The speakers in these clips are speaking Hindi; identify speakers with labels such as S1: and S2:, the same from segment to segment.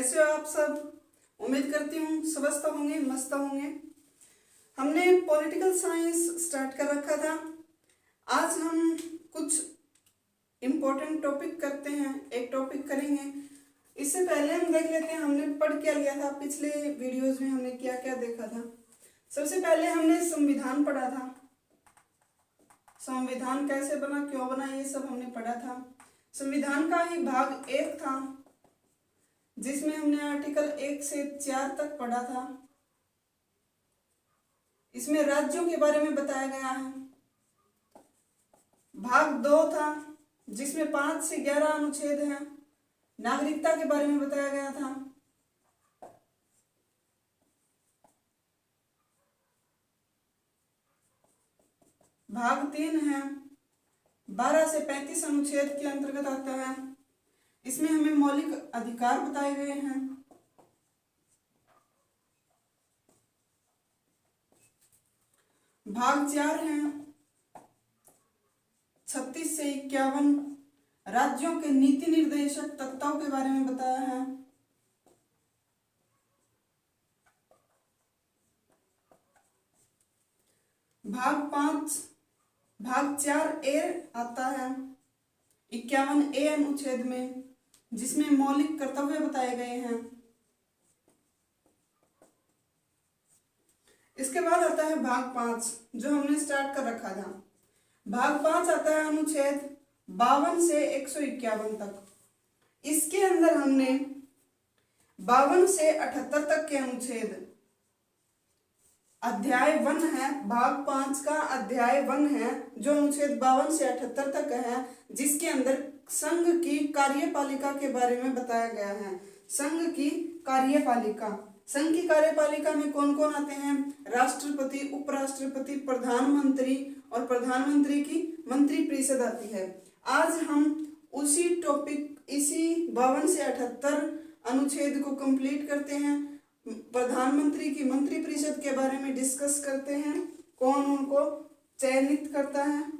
S1: कैसे हो आप सब। उम्मीद करती हूँ स्वस्थ होंगे, मस्त होंगे। हमने पॉलिटिकल साइंस स्टार्ट कर रखा था। आज हम कुछ इम्पोर्टेंट टॉपिक करते हैं, एक टॉपिक करेंगे। इससे पहले हम देख लेते हैं हमने पढ़ क्या लिया था, पिछले वीडियोज में हमने क्या क्या देखा था। सबसे पहले हमने संविधान पढ़ा था। संविधान कैसे बना, क्यों बना, ये सब हमने पढ़ा था। संविधान का ही भाग 1 था जिसमें हमने आर्टिकल 1 से 4 तक पढ़ा था। इसमें राज्यों के बारे में बताया गया है। भाग 2 था जिसमें 5 से 11 अनुच्छेद हैं, नागरिकता के बारे में बताया गया था। भाग 3 है, 12 से 35 अनुच्छेद के अंतर्गत आता है। इसमें हमें मौलिक अधिकार बताए गए हैं। भाग 4 है, 36 से 51 राज्यों के नीति निर्देशक तख्ताओं के बारे में बताया है। भाग 4A आता है 51A अनुच्छेद में, जिसमें मौलिक कर्तव्य बताए गए हैं। इसके बाद आता है भाग 5 जो हमने स्टार्ट कर रखा था। भाग 5 आता है अनुच्छेद 52 से 151 तक। इसके अंदर हमने 52 से 78 तक के अनुच्छेद, अध्याय 1 है, भाग 5 का अध्याय 1 है जो अनुच्छेद 52 से 78 तक है, जिसके अंदर संघ की कार्यपालिका के बारे में बताया गया है। संघ की कार्यपालिका, संघ की कार्यपालिका में कौन कौन आते हैं? राष्ट्रपति, उपराष्ट्रपति, प्रधानमंत्री और प्रधानमंत्री की मंत्रिपरिषद आती है। आज हम उसी टॉपिक, इसी 52 से 78 अनुच्छेद को कंप्लीट करते हैं। प्रधानमंत्री की मंत्रिपरिषद के बारे में डिस्कस करते हैं, कौन उनको चयनित करता है,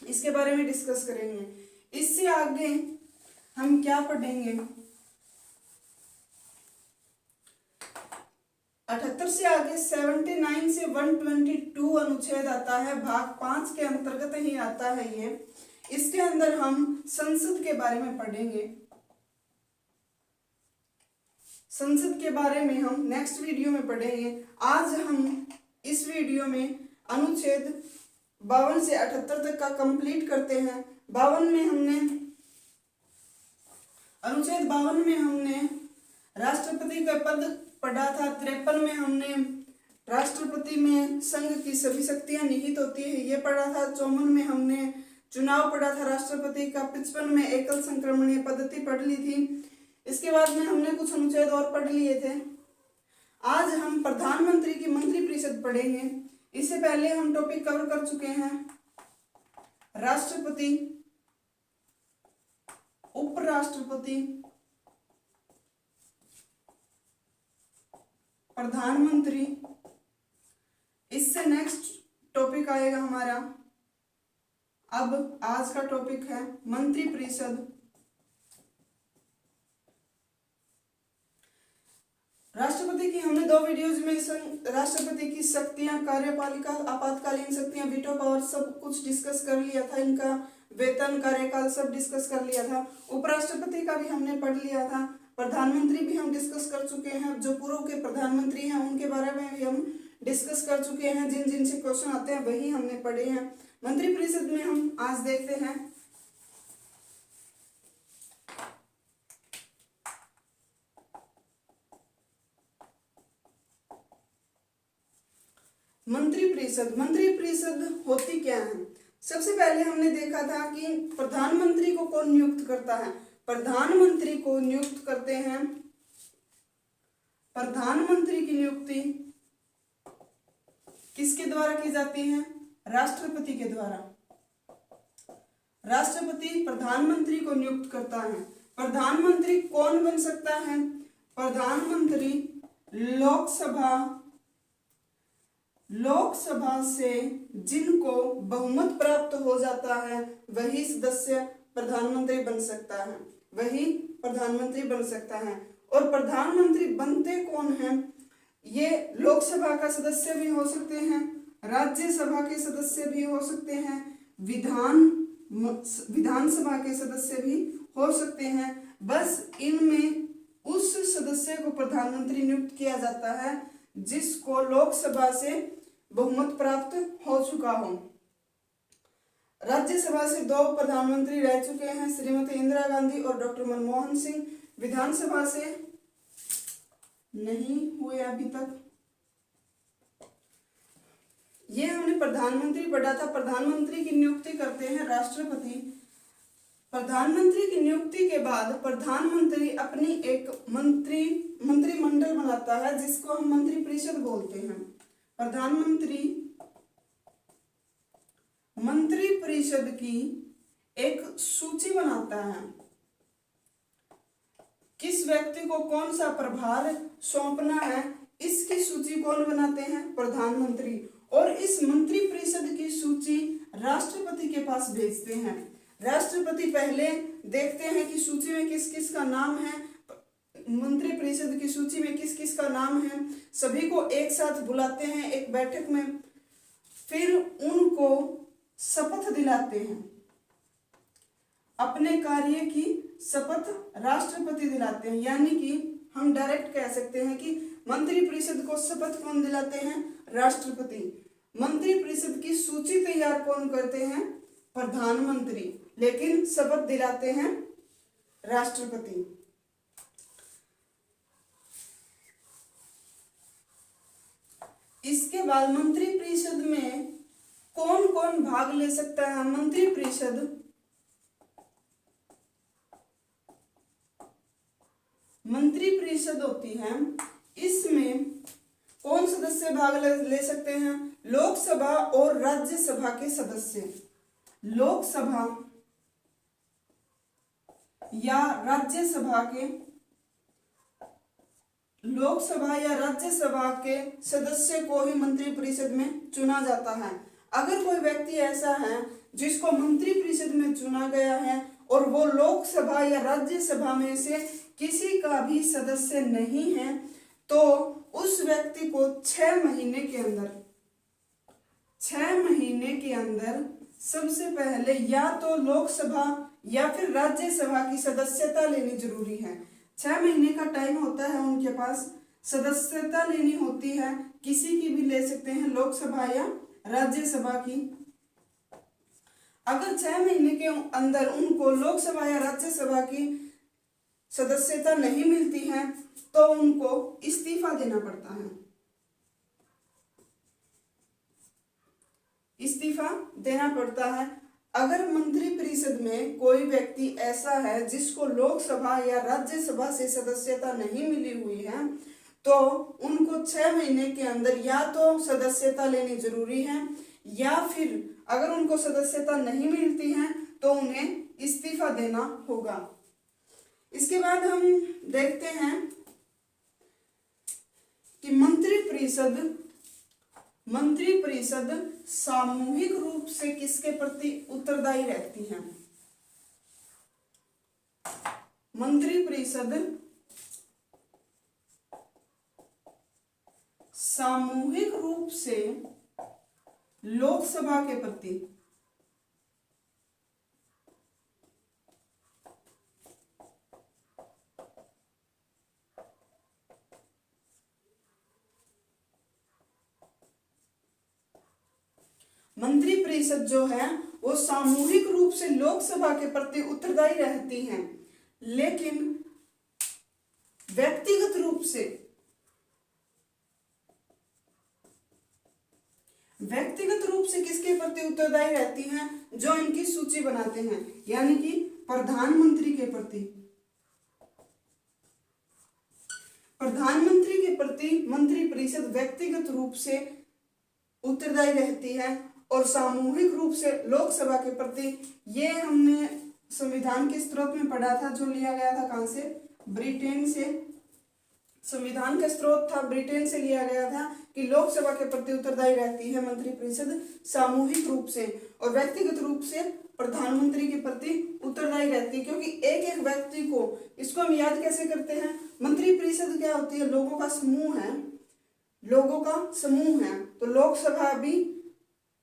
S1: इसके बारे में डिस्कस करेंगे। इससे आगे हम क्या पढ़ेंगे? 78 से आगे 79 से 122 अनुच्छेद आता है, भाग 5 के अंतर्गत ही आता है ये। इसके अंदर हम संसद के बारे में पढ़ेंगे। संसद के बारे में हम नेक्स्ट वीडियो में पढ़ेंगे। आज हम इस वीडियो में अनुच्छेद 52 से 78 तक का कंप्लीट करते हैं। 52 में हमने, अनुच्छेद 52 में हमने राष्ट्रपति का पद पढ़ा था। 53 में हमने राष्ट्रपति में संघ की सभी शक्तियां निहित होती है, ये पढ़ा था। 54 में हमने चुनाव पढ़ा था राष्ट्रपति का। 55 में एकल संक्रमणीय पद्धति पढ़ ली थी। इसके बाद में हमने कुछ अनुच्छेद और पढ़ लिए थे। आज हम प्रधानमंत्री की मंत्रिपरिषद पढ़ेंगे। इससे पहले हम टॉपिक कवर कर चुके हैं राष्ट्रपति, उपराष्ट्रपति, प्रधानमंत्री। इससे नेक्स्ट टॉपिक आएगा हमारा, अब आज का टॉपिक है मंत्रिपरिषद। राष्ट्रपति की हमने 2 वीडियोज में राष्ट्रपति की शक्तियां, कार्यपालिका, आपातकालीन शक्तियां, वीटो पावर सब कुछ डिस्कस कर लिया था। इनका वेतन, कार्यकाल सब डिस्कस कर लिया था। उपराष्ट्रपति का भी हमने पढ़ लिया था। प्रधानमंत्री भी हम डिस्कस कर चुके हैं। जो पूर्व के प्रधानमंत्री हैं उनके बारे में भी हम डिस्कस कर चुके हैं। जिन जिन से क्वेश्चन आते हैं वही हमने पढ़े हैं। मंत्रिपरिषद में हम आज देखते हैं मंत्रिपरिषद। मंत्रिपरिषद होती क्या है? सबसे पहले हमने देखा था कि प्रधानमंत्री को कौन नियुक्त करता है? प्रधानमंत्री को नियुक्त करते हैं, प्रधानमंत्री की नियुक्ति किसके द्वारा की जाती है? राष्ट्रपति के द्वारा। राष्ट्रपति प्रधानमंत्री को नियुक्त करता है। प्रधानमंत्री कौन बन सकता है? प्रधानमंत्री लोकसभा से जिनको बहुमत प्राप्त हो जाता है वही सदस्य प्रधानमंत्री बन सकता है, वही प्रधानमंत्री बन सकता है। और प्रधानमंत्री बनते कौन हैं? ये लोकसभा का सदस्य भी हो सकते हैं, राज्यसभा के सदस्य भी हो सकते हैं, विधानसभा के सदस्य भी हो सकते हैं। बस इनमें उस सदस्य को प्रधानमंत्री नियुक्त किया जाता है जिसको लोकसभा से बहुमत प्राप्त हो चुका हो। राज्यसभा से 2 प्रधानमंत्री रह चुके हैं, श्रीमती इंदिरा गांधी और डॉक्टर मनमोहन सिंह। विधानसभा से नहीं हुए अभी तक। ये हमने प्रधानमंत्री पढ़ा था। प्रधानमंत्री की नियुक्ति करते हैं राष्ट्रपति। प्रधानमंत्री की नियुक्ति के बाद प्रधानमंत्री अपनी एक मंत्रिमंडल बनाता है जिसको हम मंत्रिपरिषद बोलते हैं। प्रधानमंत्री मंत्रिपरिषद की एक सूची बनाता है। किस व्यक्ति को कौन सा प्रभार सौंपना है, इसकी सूची कौन बनाते हैं? प्रधानमंत्री। और इस मंत्रिपरिषद की सूची राष्ट्रपति के पास भेजते हैं। राष्ट्रपति पहले देखते हैं कि सूची में किस किस का नाम है, मंत्रिपरिषद की सूची में किस किस का नाम है, सभी को एक साथ बुलाते हैं एक बैठक में, फिर उनको शपथ दिलाते हैं। अपने कार्य की शपथ राष्ट्रपति दिलाते हैं। यानी कि हम डायरेक्ट कह सकते हैं कि मंत्रिपरिषद को शपथ कौन दिलाते हैं? राष्ट्रपति। मंत्रिपरिषद की सूची तैयार कौन करते हैं? प्रधानमंत्री। लेकिन शपथ दिलाते हैं राष्ट्रपति। इसके बाद मंत्रिपरिषद में कौन कौन भाग ले सकता है? मंत्रिपरिषद होती है, इसमें कौन सदस्य भाग ले सकते हैं? लोकसभा और राज्यसभा के सदस्य। लोकसभा या राज्यसभा के सदस्य को ही मंत्रिपरिषद में चुना जाता है। अगर कोई व्यक्ति ऐसा है जिसको मंत्रिपरिषद में चुना गया है और वो लोकसभा या राज्यसभा में से किसी का भी सदस्य नहीं है, तो उस व्यक्ति को 6 महीने के अंदर सबसे पहले या तो लोकसभा या फिर राज्यसभा की सदस्यता लेनी जरूरी है। 6 महीने का टाइम होता है उनके पास, सदस्यता लेनी होती है। किसी की भी ले सकते हैं, लोकसभा या राज्यसभा की। अगर 6 महीने के अंदर उनको लोकसभा या राज्यसभा की सदस्यता नहीं मिलती है तो उनको इस्तीफा देना पड़ता है। अगर मंत्रिपरिषद में कोई व्यक्ति ऐसा है जिसको लोकसभा या राज्यसभा से सदस्यता नहीं मिली हुई है, तो उनको 6 महीने के अंदर या तो सदस्यता लेनी जरूरी है या फिर अगर उनको सदस्यता नहीं मिलती है तो उन्हें इस्तीफा देना होगा। इसके बाद हम देखते हैं कि मंत्रिपरिषद सामूहिक रूप से किसके प्रति उत्तरदायी रहती है? मंत्रिपरिषद सामूहिक रूप से लोकसभा के प्रति मंत्रिपरिषद जो है वो सामूहिक रूप से लोकसभा के प्रति उत्तरदायी रहती हैं, लेकिन व्यक्तिगत रूप से किसके प्रति उत्तरदायी रहती हैं? जो इनकी सूची बनाते हैं, यानी कि प्रधानमंत्री के प्रति। प्रधानमंत्री के प्रति मंत्रिपरिषद व्यक्तिगत रूप से उत्तरदायी रहती है और सामूहिक रूप से लोकसभा के प्रति। ये हमने संविधान के स्रोत में पढ़ा था, जो लिया गया था कहां से? ब्रिटेन से। संविधान का स्रोत था ब्रिटेन से लिया गया था कि लोकसभा के प्रति उत्तरदायी रहती है मंत्रिपरिषद सामूहिक रूप से, और व्यक्तिगत रूप से प्रधानमंत्री के प्रति उत्तरदायी रहती है, क्योंकि एक एक व्यक्ति को, इसको हम याद कैसे करते हैं, मंत्रिपरिषद क्या होती है, लोगों का समूह है, लोगों का समूह है। तो लोकसभा भी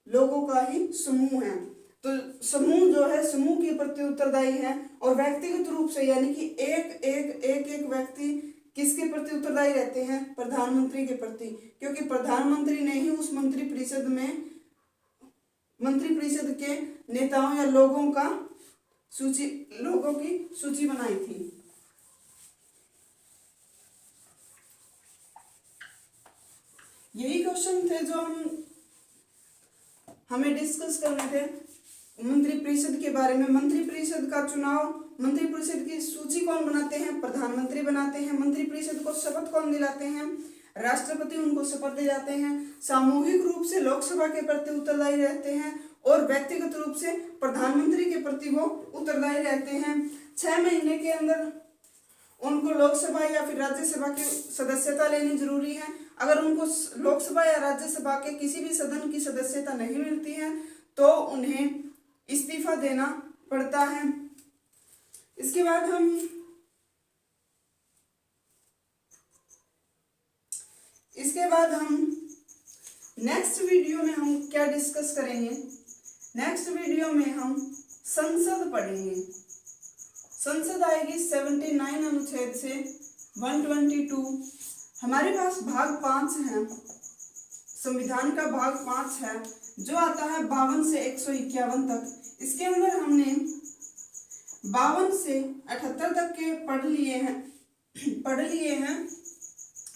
S1: लोगों का ही समूह है। तो समूह जो है समूह के प्रति उत्तरदायी है, और व्यक्तिगत रूप से यानी कि एक व्यक्ति किसके प्रति उत्तरदायी रहते हैं, प्रधानमंत्री के प्रति, क्योंकि प्रधानमंत्री ने ही उस मंत्रिपरिषद के नेताओं या लोगों की सूची बनाई थी। यही क्वेश्चन थे जो हमें डिस्कस करने थे मंत्रिपरिषद के बारे में। मंत्रिपरिषद का चुनाव, मंत्रिपरिषद की सूची कौन बनाते हैं, प्रधानमंत्री बनाते हैं। मंत्रिपरिषद को शपथ कौन दिलाते हैं, राष्ट्रपति उनको शपथ दिलाते हैं। सामूहिक रूप से लोकसभा के प्रति उत्तरदायी रहते हैं, और व्यक्तिगत रूप से प्रधानमंत्री के प्रति वो उत्तरदायी रहते हैं। 6 महीने के अंदर उनको लोकसभा या फिर राज्यसभा की सदस्यता लेनी जरूरी है। अगर उनको लोकसभा या राज्यसभा के किसी भी सदन की सदस्यता नहीं मिलती है तो उन्हें इस्तीफा देना पड़ता है। इसके बाद हम नेक्स्ट वीडियो में हम क्या डिस्कस करेंगे, नेक्स्ट वीडियो में हम संसद पढ़ेंगे। संसद आएगी 79 अनुच्छेद से 122। हमारे पास भाग 5 है, संविधान का भाग 5 है जो आता है 52 से 151 तक। इसके अंदर हमने 52 से 78 तक के पढ़ लिए हैं।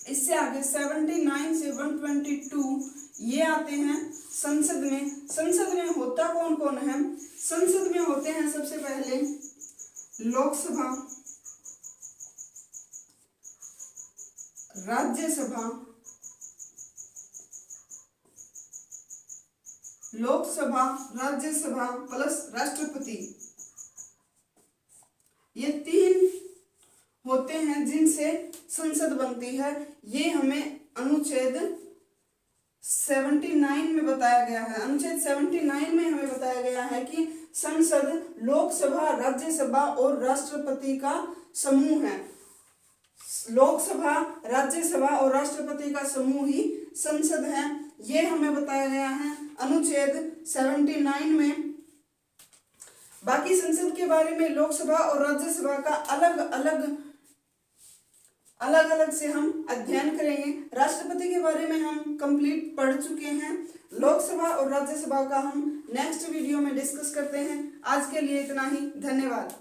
S1: इससे आगे 79 से 122 ये आते हैं संसद में। संसद में होता कौन कौन है, संसद में होते हैं सबसे पहले लोकसभा, राज्यसभा, लोकसभा, राज्यसभा प्लस राष्ट्रपति। ये 3 होते हैं जिनसे संसद बनती है। ये हमें अनुच्छेद 79 में बताया गया है। अनुच्छेद 79 में हमें बताया गया है कि संसद लोकसभा, राज्यसभा और राष्ट्रपति का समूह है। लोकसभा, राज्यसभा और राष्ट्रपति का समूह ही संसद है। ये हमें बताया गया है अनुच्छेद 79 में। बाकी संसद के बारे में लोकसभा और राज्यसभा का अलग अलग से हम अध्ययन करेंगे। राष्ट्रपति के बारे में हम कंप्लीट पढ़ चुके हैं। लोकसभा और राज्यसभा का हम नेक्स्ट वीडियो में डिस्कस करते हैं। आज के लिए इतना ही, धन्यवाद।